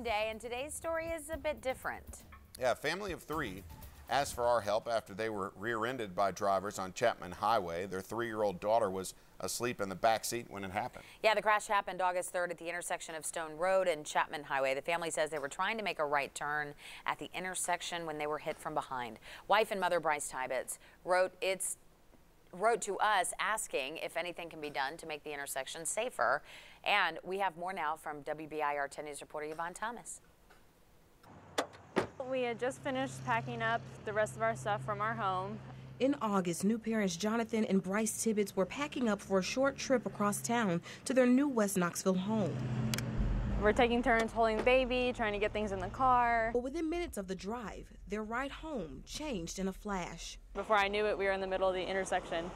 Day, and today's story is a bit different. Yeah, a family of three asked for our help after they were rear-ended by drivers on Chapman Highway. Their 3-year-old daughter was asleep in the back seat when it happened. Yeah, the crash happened August 3rd at the intersection of Stone Road and Chapman Highway. The family says they were trying to make a right turn at the intersection when they were hit from behind. Wife and mother Bryce Tybitz wrote to us asking if anything can be done to make the intersection safer. And we have more now from WBIR 10 News reporter Yvonne Thomas. We had just finished packing up the rest of our stuff from our home. In August, new parents Jonathan and Bryce Tybitz were packing up for a short trip across town to their new West Knoxville home. We're taking turns holding the baby, trying to get things in the car. But within minutes of the drive, their ride home changed in a flash. Before I knew it, we were in the middle of the intersection.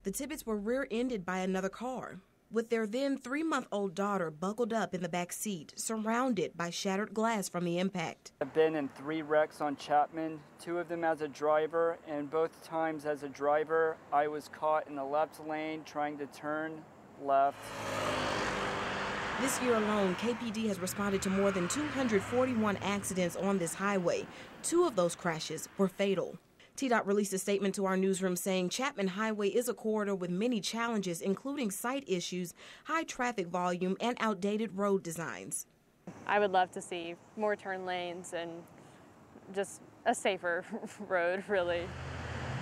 The Tybitz were rear-ended by another car, with their then 3-month-old daughter buckled up in the back seat, surrounded by shattered glass from the impact. I've been in 3 wrecks on Chapman, 2 of them as a driver, and both times as a driver, I was caught in the left lane trying to turn left. This year alone, KPD has responded to more than 241 accidents on this highway. 2 of those crashes were fatal. TDOT released a statement to our newsroom saying Chapman Highway is a corridor with many challenges, including site issues, high traffic volume, and outdated road designs. I would love to see more turn lanes and just a safer road, really.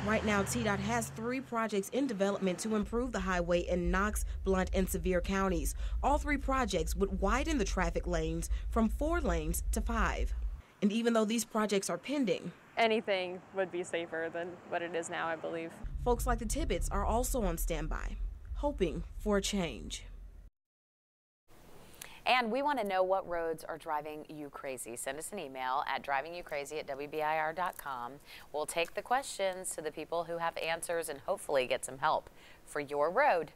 Right now, TDOT has 3 projects in development to improve the highway in Knox, Blount, and Sevier counties. All 3 projects would widen the traffic lanes from 4 lanes to 5. And even though these projects are pending, anything would be safer than what it is now, I believe. Folks like the Tybitz are also on standby, hoping for a change. And we want to know what roads are driving you crazy. Send us an email at drivingyoncrazy@wbir.com. We'll take the questions to the people who have answers and hopefully get some help for your road.